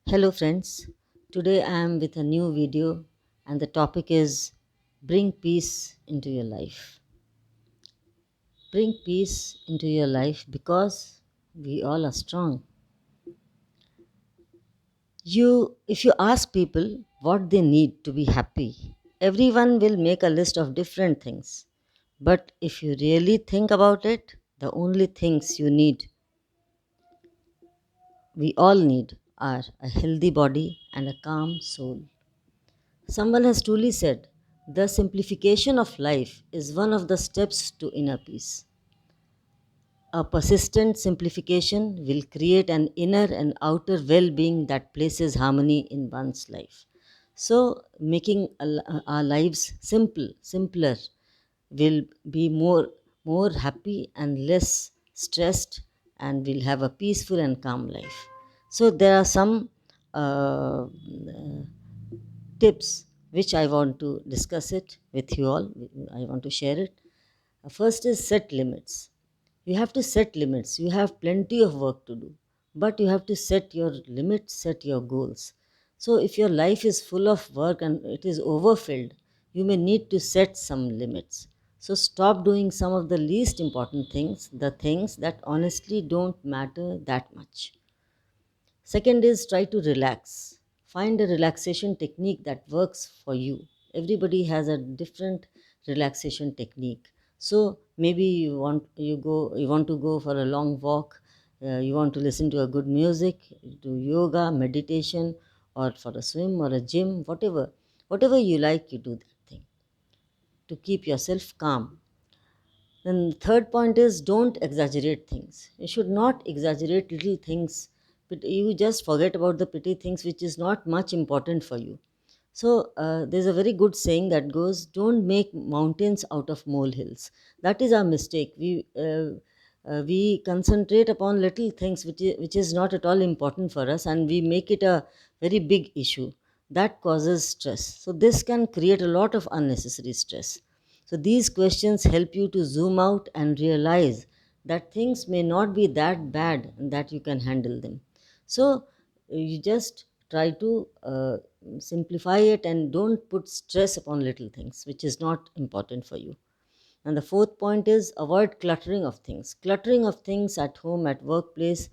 Hello, friends. Today I am with a new video, and the topic is Bring Peace into Your Life. Bring peace into your life because we all are strong. If you ask people what they need to be happy, everyone will make a list of different things. But if you really think about it, the only things we all need, are a healthy body and a calm soul. Someone has truly said, the simplification of life is one of the steps to inner peace. A persistent simplification will create an inner and outer well being that places harmony in one's life. So, making our lives simpler, will be more happy and less stressed, and will have a peaceful and calm life. So, there are some uh, tips which I want to discuss it with you all. I want to share it. First is set limits. You have to set limits. You have plenty of work to do, but you have to set your limits, set your goals. So, if your life is full of work and it is overfilled, you may need to set some limits. So, stop doing some of the least important things, the things that honestly don't matter that much. Second is try to relax. Find a relaxation technique that works for you. Everybody has a different relaxation technique. So maybe you want to go for a long walk, you want to listen to a good music, do yoga, meditation, or for a swim or a gym, whatever you like, you do that thing to keep yourself calm. Then the third point is don't exaggerate things. You should not exaggerate little things, but you just forget about the petty things which is not much important for you. So there's a very good saying that goes, "Don't make mountains out of molehills." That is our mistake. We concentrate upon little things which is not at all important for us, and we make it a very big issue that causes stress. So this can create a lot of unnecessary stress. So these questions help you to zoom out and realize that things may not be that bad and that you can handle them. So you just try to simplify it and don't put stress upon little things which is not important for you. And the fourth point is avoid cluttering of things. Cluttering of things at home, at workplace,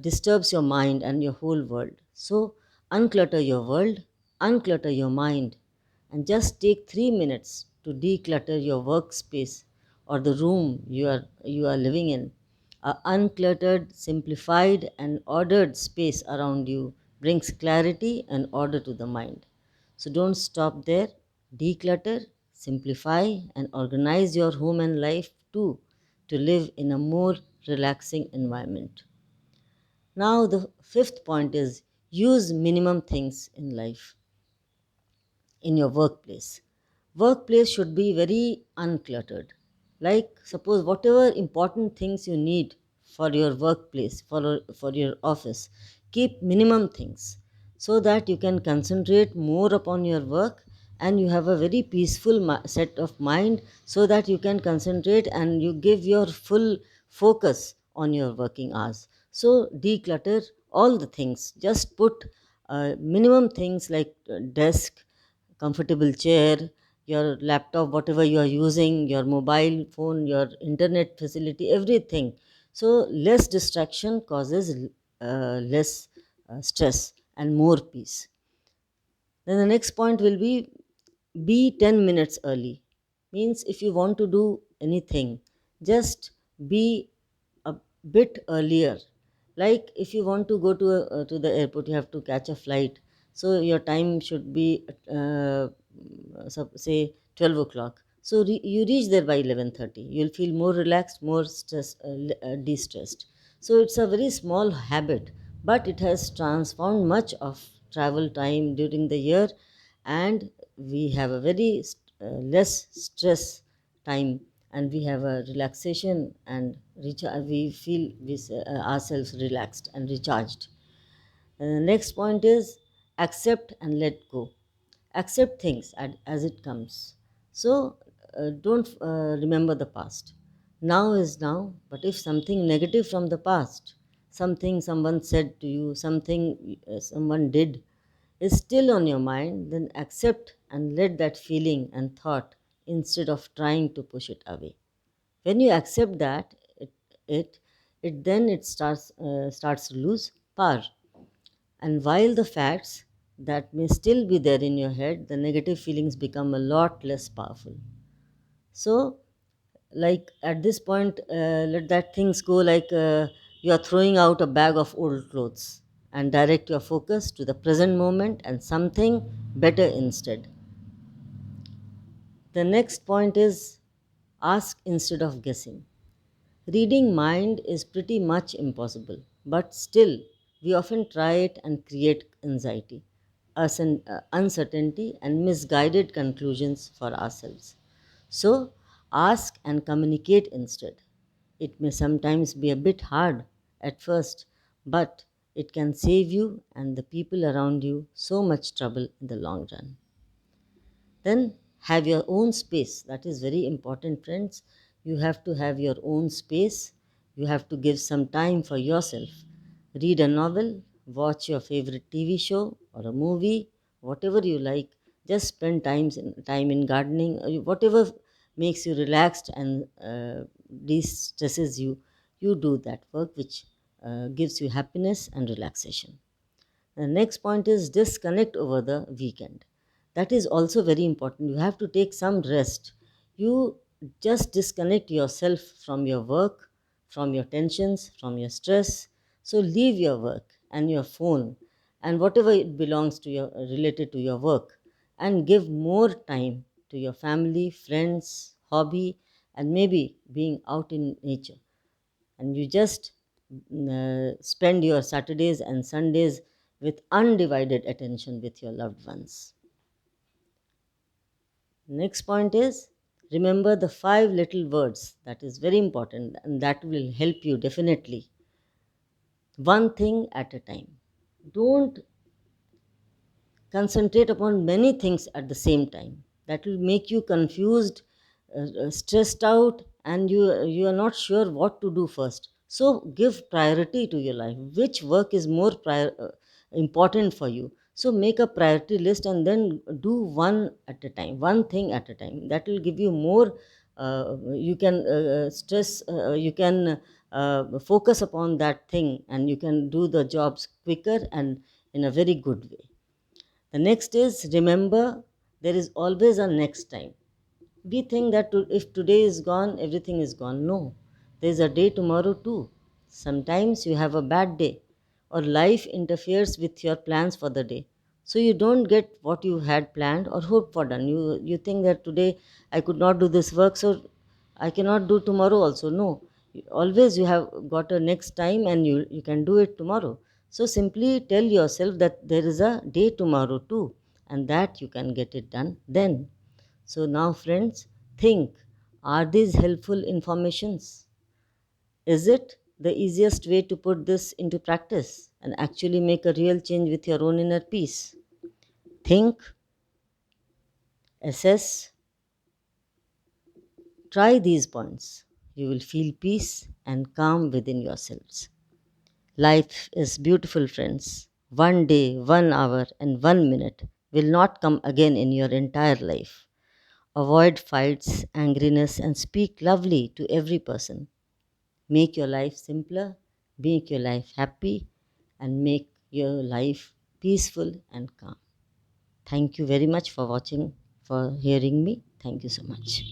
disturbs your mind and your whole world. So unclutter your world, unclutter your mind, and just take 3 minutes to declutter your workspace or the room you are living in. A uncluttered, simplified, and ordered space around you brings clarity and order to the mind. So don't stop there. Declutter, simplify, and organize your home and life too to live in a more relaxing environment. Now, the fifth point is use minimum things in life, in your workplace. Workplace should be very uncluttered. Like, suppose whatever important things you need for your workplace, for your office, keep minimum things so that you can concentrate more upon your work, and you have a very peaceful set of mind so that you can concentrate and you give your full focus on your working hours. So, declutter all the things. Just put minimum things like desk, comfortable chair, your laptop, whatever you are using, your mobile phone, your internet facility, everything. So, less distraction causes less stress and more peace. Then the next point will be 10 minutes early. Means if you want to do anything, just be a bit earlier. Like if you want to go to the airport, you have to catch a flight. So your time should be say 12 o'clock. So you reach there by 11:30. You'll feel more relaxed, more de-stressed. So it's a very small habit, but it has transformed much of travel time during the year, and we have a very less stress time, and we have a relaxation and we feel ourselves relaxed and recharged. And the next point is accept and let go. Accept things as it comes. So don't remember the past. Now is now, but if something negative from the past, something someone said to you, something someone did is still on your mind, then accept and let that feeling and thought instead of trying to push it away. When you accept that, it, it then it starts to lose power. And while the facts that may still be there in your head, the negative feelings become a lot less powerful. So, like at this point, let that things go like you are throwing out a bag of old clothes and direct your focus to the present moment and something better instead. The next point is ask instead of guessing. Reading mind is pretty much impossible, but still, we often try it and create anxiety, uncertainty, and misguided conclusions for ourselves. So, ask and communicate instead. It may sometimes be a bit hard at first, but it can save you and the people around you so much trouble in the long run. Then have your own space. That is very important, friends. You have to have your own space. You have to give some time for yourself. Read a novel, watch your favorite TV show or a movie, whatever you like. Just spend time in gardening, whatever makes you relaxed and de-stresses you. You do that work which gives you happiness and relaxation. The next point is disconnect over the weekend. That is also very important. You have to take some rest. You just disconnect yourself from your work, from your tensions, from your stress. So leave your work and your phone and whatever it belongs to your related to your work and give more time to your family, friends, hobby, and maybe being out in nature. And you just spend your Saturdays and Sundays with undivided attention with your loved ones. Next point is remember the five little words. That is very important and that will help you definitely. One thing at a time. Don't concentrate upon many things at the same time. That will make you confused, stressed out, and you are not sure what to do first. So give priority to your life. Which work is more important for you? So make a priority list and then do one at a time, one thing at a time. That will give you more. You can stress. You can focus upon that thing, and you can do the jobs quicker and in a very good way. The next is remember there is always a next time. We think that if today is gone, everything is gone. No, there is a day tomorrow too. Sometimes you have a bad day, or life interferes with your plans for the day. So you don't get what you had planned or hoped for done. You think that today I could not do this work, so I cannot do tomorrow also. No, always you have got a next time and you can do it tomorrow. So simply tell yourself that there is a day tomorrow too and that you can get it done then. So now, friends, think, are these helpful informations? Is it the easiest way to put this into practice and actually make a real change with your own inner peace? Think, assess, try these points. You will feel peace and calm within yourselves. Life is beautiful, friends. One day, 1 hour, and 1 minute will not come again in your entire life. Avoid fights, angriness, and speak lovely to every person. Make your life simpler, make your life happy, and make your life peaceful and calm. Thank you very much for watching, for hearing me. Thank you so much.